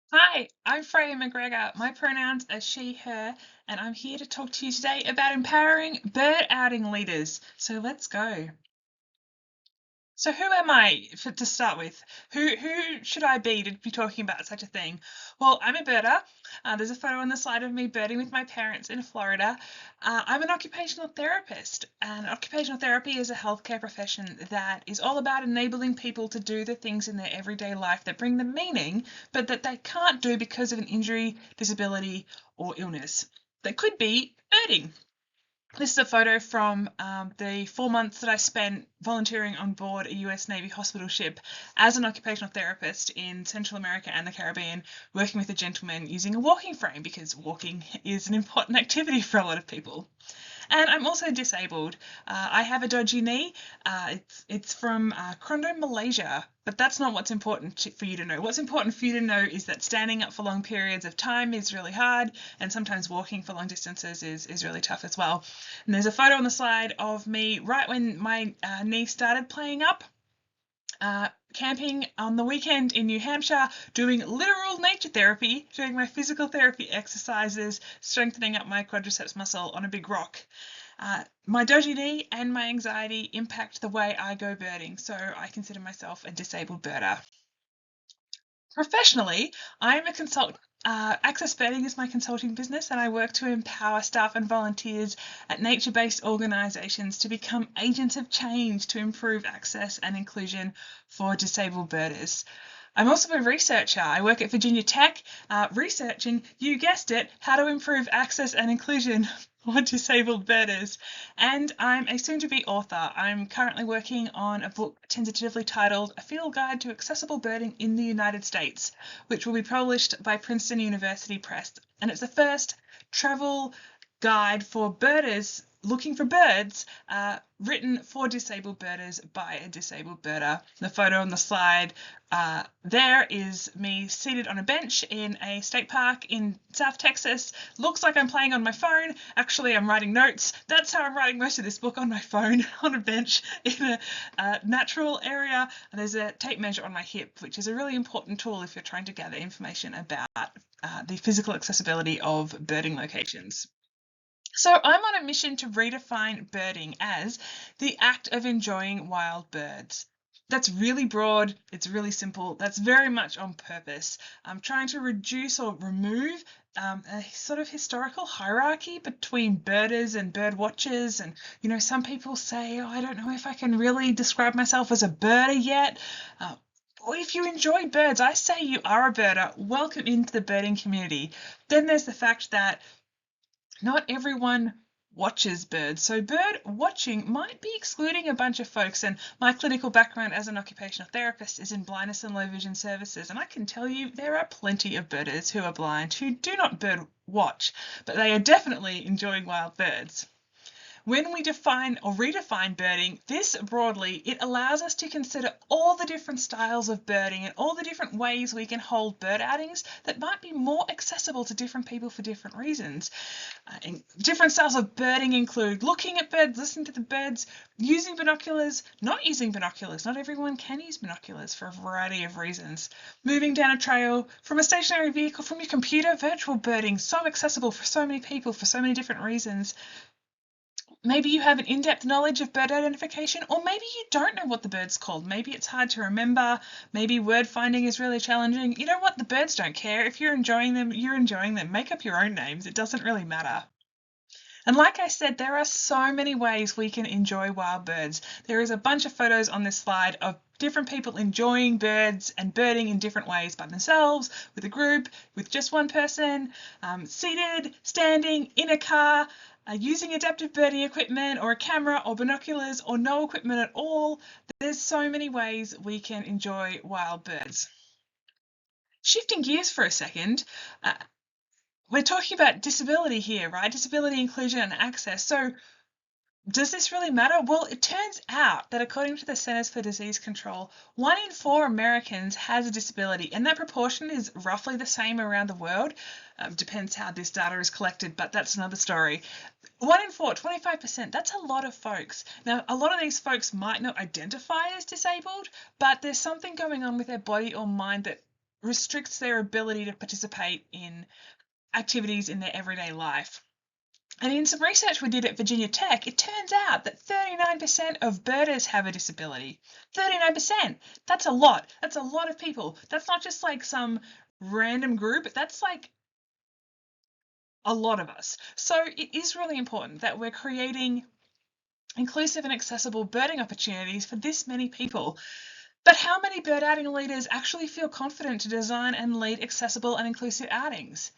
Hi, I'm Freya McGregor. My pronouns are she, her, and I'm here to talk to you today about empowering bird outing leaders. So let's go. So who am I to start with? Who should I be to be talking about such a thing? Well, I'm a birder. There's a photo on the slide of me birding with my parents in Florida. I'm an occupational therapist, and occupational therapy is a healthcare profession that is all about enabling people to do the things in their everyday life that bring them meaning, but that they can't do because of an injury, disability, or illness. That could be birding. This is a photo from the 4 months that I spent volunteering on board a US Navy hospital ship as an occupational therapist in Central America and the Caribbean, working with a gentleman using a walking frame because walking is an important activity for a lot of people. And I'm also disabled. I have a dodgy knee. It's from Krondo, Malaysia. But that's not what's important for you to know. What's important for you to know is that standing up for long periods of time is really hard, and sometimes walking for long distances is really tough as well. And there's a photo on the slide of me right when my knee started playing up. Camping on the weekend in New Hampshire, doing literal nature therapy, doing my physical therapy exercises, strengthening up my quadriceps muscle on a big rock. My dodgy knee and my anxiety impact the way I go birding, so I consider myself a disabled birder. Professionally, I'm a consultant. Access Birding is my consulting business, and I work to empower staff and volunteers at nature based organisations to become agents of change to improve access and inclusion for disabled birders. I'm also a researcher. I work at Virginia Tech, researching, you guessed it, how to improve access and inclusion for disabled birders. And I'm a soon to be author. I'm currently working on a book tentatively titled A Field Guide to Accessible Birding in the United States, which will be published by Princeton University Press. And it's the first travel guide for birders looking for birds, written for disabled birders by a disabled birder. The photo on the slide there is me seated on a bench in a state park in South Texas. Looks like I'm playing on my phone. Actually, I'm writing notes. That's how I'm writing most of this book, on my phone, on a bench in a natural area. And there's a tape measure on my hip, which is a really important tool if you're trying to gather information about the physical accessibility of birding locations. So I'm on a mission to redefine birding as the act of enjoying wild birds. That's really broad, it's really simple, that's very much on purpose. I'm trying to reduce or remove a sort of historical hierarchy between birders and bird watchers. And, some people say, oh, I don't know if I can really describe myself as a birder yet. Or if you enjoy birds, I say you are a birder. Welcome into the birding community. Then there's the fact that not everyone watches birds. So bird watching might be excluding a bunch of folks. And my clinical background as an occupational therapist is in blindness and low vision services. And I can tell you there are plenty of birders who are blind who do not bird watch, but they are definitely enjoying wild birds. When we define or redefine birding this broadly, it allows us to consider all the different styles of birding and all the different ways we can hold bird outings that might be more accessible to different people for different reasons. And different styles of birding include looking at birds, listening to the birds, using binoculars, not using binoculars. Not everyone can use binoculars for a variety of reasons. Moving down a trail from a stationary vehicle, from your computer, virtual birding, so accessible for so many people for so many different reasons. Maybe you have an in-depth knowledge of bird identification, or maybe you don't know what the bird's called. Maybe it's hard to remember. Maybe word finding is really challenging. You know what? The birds don't care. If you're enjoying them, you're enjoying them. Make up your own names. It doesn't really matter. And like I said, there are so many ways we can enjoy wild birds. There is a bunch of photos on this slide of different people enjoying birds and birding in different ways, by themselves, with a group, with just one person, seated, standing, in a car, using adaptive birding equipment or a camera or binoculars or no equipment at all. There's so many ways we can enjoy wild birds. Shifting gears for a second, we're talking about disability here, right? Disability, inclusion, and access. So does this really matter? Well, it turns out that according to the Centers for Disease Control, 1 in 4 Americans has a disability, and that proportion is roughly the same around the world. Depends how this data is collected, but that's another story. 1 in 4, 25%, that's a lot of folks. Now, a lot of these folks might not identify as disabled, but there's something going on with their body or mind that restricts their ability to participate in activities in their everyday life. And in some research we did at Virginia Tech, it turns out that 39% of birders have a disability. 39%! That's a lot. That's a lot of people. That's not just like some random group, that's like a lot of us. So it is really important that we're creating inclusive and accessible birding opportunities for this many people. But how many bird outing leaders actually feel confident to design and lead accessible and inclusive outings?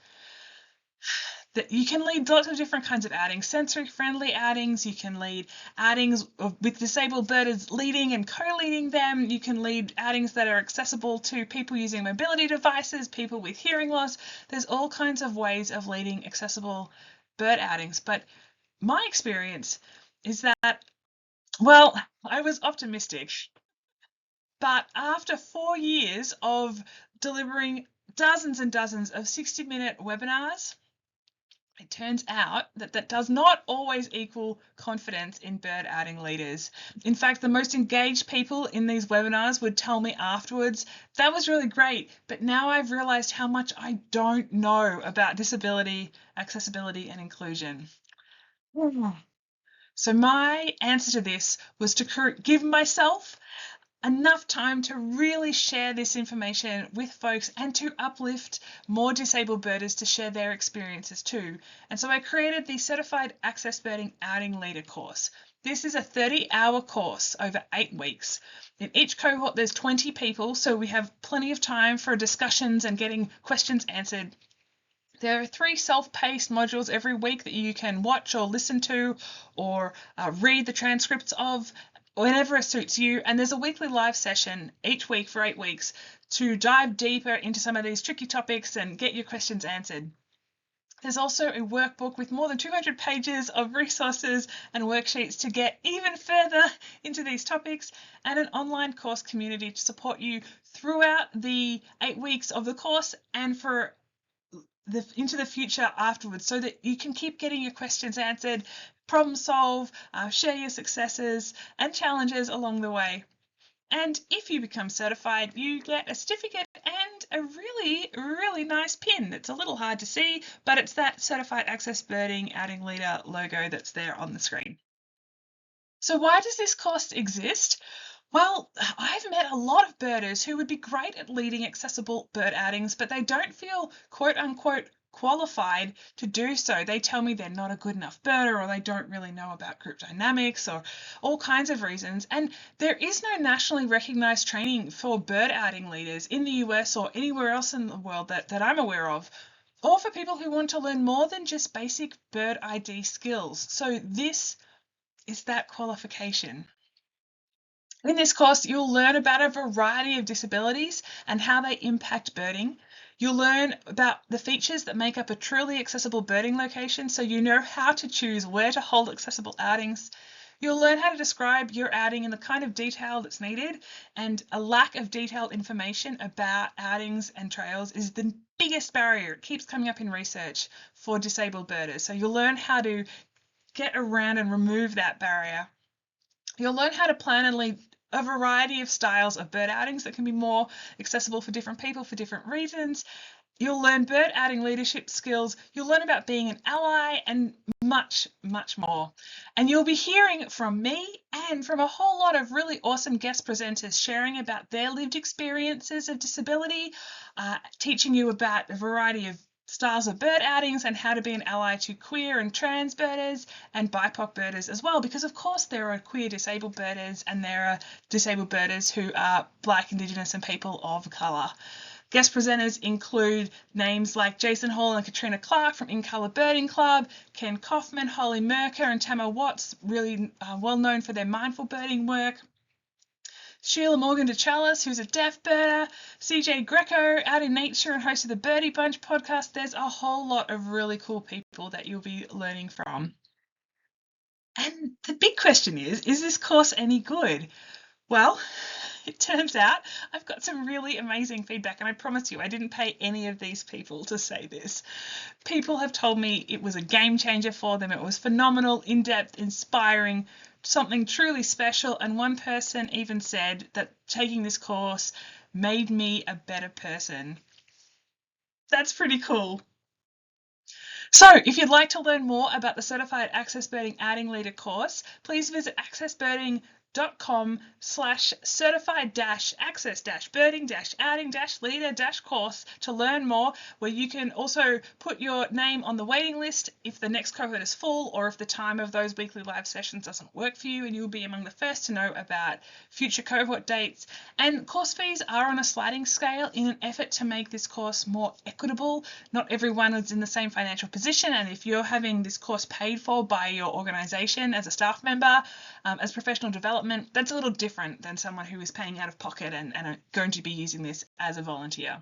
That you can lead lots of different kinds of outings, sensory-friendly outings, you can lead outings with disabled birders leading and co-leading them, you can lead outings that are accessible to people using mobility devices, people with hearing loss. There's all kinds of ways of leading accessible bird outings. But my experience is that, well, I was optimistic, but after 4 years of delivering dozens and dozens of 60-minute webinars, it turns out that that does not always equal confidence in bird outing leaders. In fact, the most engaged people in these webinars would tell me afterwards, that was really great, but now I've realized how much I don't know about disability, accessibility, and inclusion. So my answer to this was to give myself enough time to really share this information with folks and to uplift more disabled birders to share their experiences too. And so I created the Certified Access Birding Outing Leader course. This is a 30-hour course over 8 weeks. In each cohort there's 20 people, so we have plenty of time for discussions and getting questions answered. There are 3 self-paced modules every week that you can watch or listen to or read the transcripts of whenever it suits you. And there's a weekly live session each week for 8 weeks to dive deeper into some of these tricky topics and get your questions answered. There's also a workbook with more than 200 pages of resources and worksheets to get even further into these topics, and an online course community to support you throughout the 8 weeks of the course and for into the future afterwards, so that you can keep getting your questions answered, problem solve, share your successes and challenges along the way. And if you become certified, you get a certificate and a really, really nice pin. It's a little hard to see, but it's that Certified Access Birding Outing Leader logo that's there on the screen. So why does this course exist? Well, I've met a lot of birders who would be great at leading accessible bird outings, but they don't feel quote unquote qualified to do so. They tell me they're not a good enough birder, or they don't really know about group dynamics, or all kinds of reasons. And there is no nationally recognized training for bird outing leaders in the US or anywhere else in the world that I'm aware of, or for people who want to learn more than just basic bird ID skills. So this is that qualification. In this course, you'll learn about a variety of disabilities and how they impact birding. You'll learn about the features that make up a truly accessible birding location, so you know how to choose where to hold accessible outings. You'll learn how to describe your outing in the kind of detail that's needed, and a lack of detailed information about outings and trails is the biggest barrier. It keeps coming up in research for disabled birders. So you'll learn how to get around and remove that barrier. You'll learn how to plan and lead a variety of styles of bird outings that can be more accessible for different people for different reasons. You'll learn bird outing leadership skills. You'll learn about being an ally and much, much more. And you'll be hearing from me and from a whole lot of really awesome guest presenters sharing about their lived experiences of disability, teaching you about a variety of styles of bird outings and how to be an ally to queer and trans birders and BIPOC birders as well, because of course there are queer disabled birders and there are disabled birders who are Black, Indigenous and people of colour. Guest presenters include names like Jason Hall and Katrina Clark from In Colour Birding Club, Ken Kaufman, Holly Merker and Tama Watts, really well known for their mindful birding work, Sheila Morgan DeChallis, who's a deaf birder, CJ Greco, out in nature and host of the Birdie Bunch podcast. There's a whole lot of really cool people that you'll be learning from. And the big question is this course any good? Well, it turns out I've got some really amazing feedback, and I promise you I didn't pay any of these people to say this. People have told me it was a game changer for them. It was phenomenal, in-depth, inspiring, something truly special, and one person even said that taking this course made me a better person. That's pretty cool. So, if you'd like to learn more about the Certified Access Birding Outing Leader course, please visit accessbirding.com/certified-access-birding-outing-leader-course to learn more, where you can also put your name on the waiting list if the next cohort is full, or if the time of those weekly live sessions doesn't work for you, and you'll be among the first to know about future cohort dates. And course fees are on a sliding scale in an effort to make this course more equitable. Not everyone is in the same financial position, and if you're having this course paid for by your organisation as a staff member, as professional development, that's a little different than someone who is paying out of pocket and are going to be using this as a volunteer.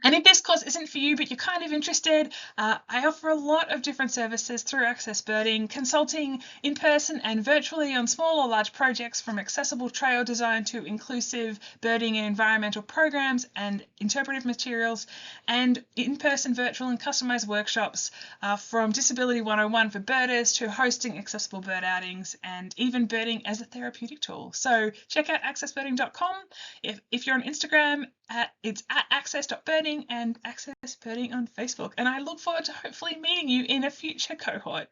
And if this course isn't for you, but you're kind of interested, I offer a lot of different services through Access Birding, consulting in person and virtually on small or large projects, from accessible trail design to inclusive birding and environmental programs and interpretive materials, and in-person, virtual and customized workshops, from Disability 101 for birders to hosting accessible bird outings and even birding as a therapeutic tool. So check out accessbirding.com. If you're on Instagram, it's at access.birding and Access Birding on Facebook. And I look forward to hopefully meeting you in a future cohort.